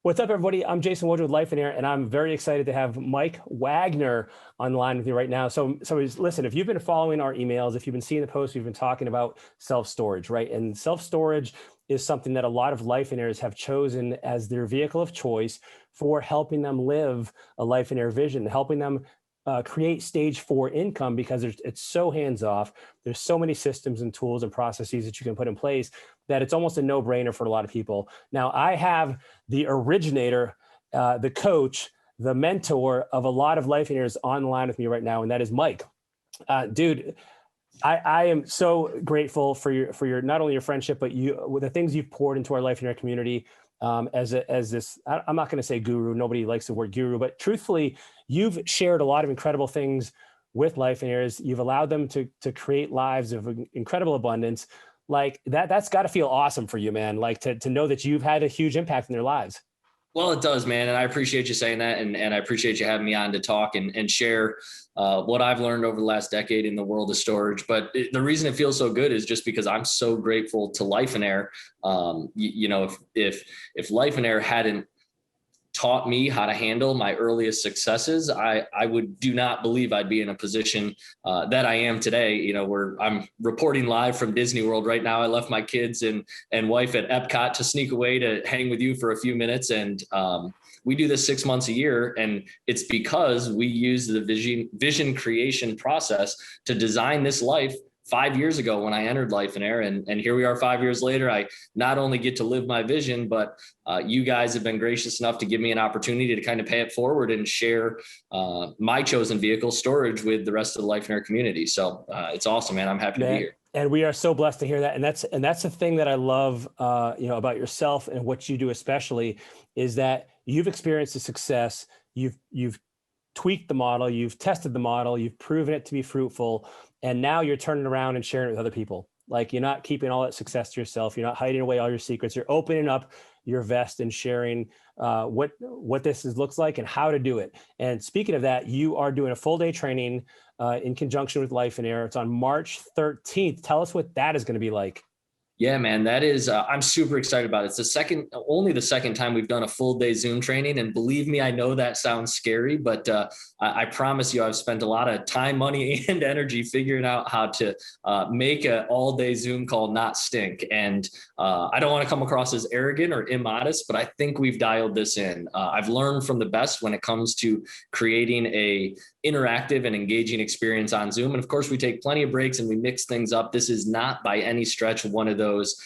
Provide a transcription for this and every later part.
What's up, everybody? I'm Jason Woodruff with Life in Air, and I'm very excited to have Mike Wagner online with you right now. Listen, if you've been following our emails, if you've been seeing the posts, we've been talking about self-storage, right? And self-storage is something that a lot of Life in Airs have chosen as their vehicle of choice for helping them live a Life in Air vision, helping them create stage 4 income because it's so hands off. There's so many systems and tools and processes that you can put in place that it's almost a no-brainer for a lot of people. Now, I have the originator, the coach, the mentor of a lot of Life Airs online with me right now, and that is Mike. Dude, I am so grateful for your not only your friendship, but the things you've poured into our Life in Air community. As this, I'm not going to say guru. Nobody likes the word guru, but truthfully, you've shared a lot of incredible things with Life in Airs. You've allowed them to create lives of incredible abundance. Like that's got to feel awesome for you, man. Like to know that you've had a huge impact in their lives. Well, it does, man. And I appreciate you saying that. And I appreciate you having me on to talk and share what I've learned over the last decade in the world of storage. But the reason it feels so good is just because I'm so grateful to Life in Air. If Life in Air hadn't taught me how to handle my earliest successes, I do not believe I'd be in a position that I am today. You know, where I'm reporting live from Disney World right now. I left my kids and wife at Epcot to sneak away to hang with you for a few minutes. And we do this 6 months a year. And it's because we use the vision creation process to design this life 5 years ago when I entered Life in Air. And here we are 5 years later. I not only get to live my vision, but you guys have been gracious enough to give me an opportunity to kind of pay it forward and share my chosen vehicle, storage, with the rest of the Life in Air community. So it's awesome, man. I'm happy to be here. And we are so blessed to hear that. And that's the thing that I love, about yourself and what you do, especially, is that you've experienced the success. You've tweaked the model, you've tested the model, you've proven it to be fruitful. And now you're turning around and sharing it with other people. Like, you're not keeping all that success to yourself. You're not hiding away all your secrets. You're opening up your vest and sharing what this looks like and how to do it. And speaking of that, you are doing a full day training in conjunction with Life in Air. It's on March 13th. Tell us what that is going to be like. Yeah, man, that is, I'm super excited about it. It's only the second time we've done a full day Zoom training. And believe me, I know that sounds scary, but I promise you, I've spent a lot of time, money, and energy figuring out how to make an all day Zoom call not stink. And I don't want to come across as arrogant or immodest, but I think we've dialed this in. I've learned from the best when it comes to creating a interactive and engaging experience on Zoom. And of course, we take plenty of breaks and we mix things up. This is not by any stretch one of those,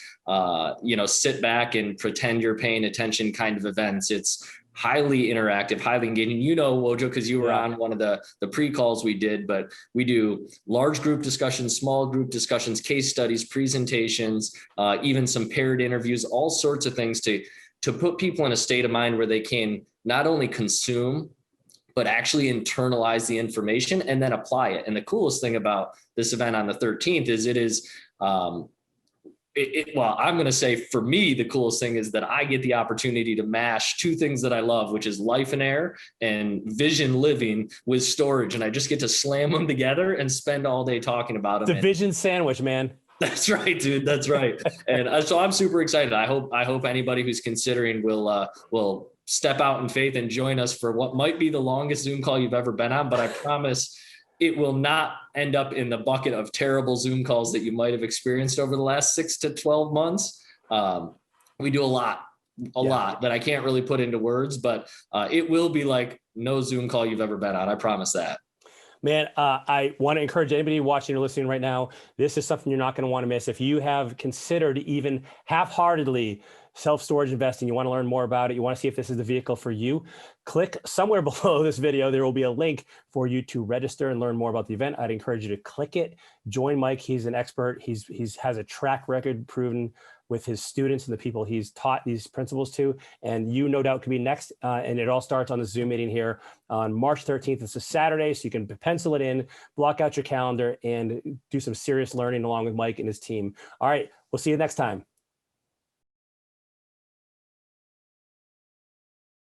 sit back and pretend you're paying attention kind of events. It's highly interactive, highly engaging. You know, Wojo, because you were on one of the pre-calls we did, but we do large group discussions, small group discussions, case studies, presentations, even some paired interviews, all sorts of things to put people in a state of mind where they can not only consume, but actually internalize the information and then apply it. And the coolest thing about this event on the 13th is it is, well, I'm going to say for me, the coolest thing is that I get the opportunity to mash two things that I love, which is Life in Air and vision living with storage. And I just get to slam them together and spend all day talking about them. The vision sandwich, man. That's right, dude. That's right. And so I'm super excited. I hope anybody who's considering will step out in faith and join us for what might be the longest Zoom call you've ever been on. But I promise it will not end up in the bucket of terrible Zoom calls that you might have experienced over the last 6 to 12 months. We do a lot that I can't really put into words, but it will be like no Zoom call you've ever been on. I promise that. Man, I want to encourage anybody watching or listening right now. This is something you're not going to want to miss. If you have considered even half-heartedly self-storage investing, you want to learn more about it, you want to see if this is the vehicle for you, click somewhere below this video. There will be a link for you to register and learn more about the event. I'd encourage you to click it. Join Mike. He's an expert. He has a track record proven with his students and the people he's taught these principles to. And you no doubt can be next. And it all starts on the Zoom meeting here on March 13th. It's a Saturday, so you can pencil it in, block out your calendar, and do some serious learning along with Mike and his team. All right, we'll see you next time.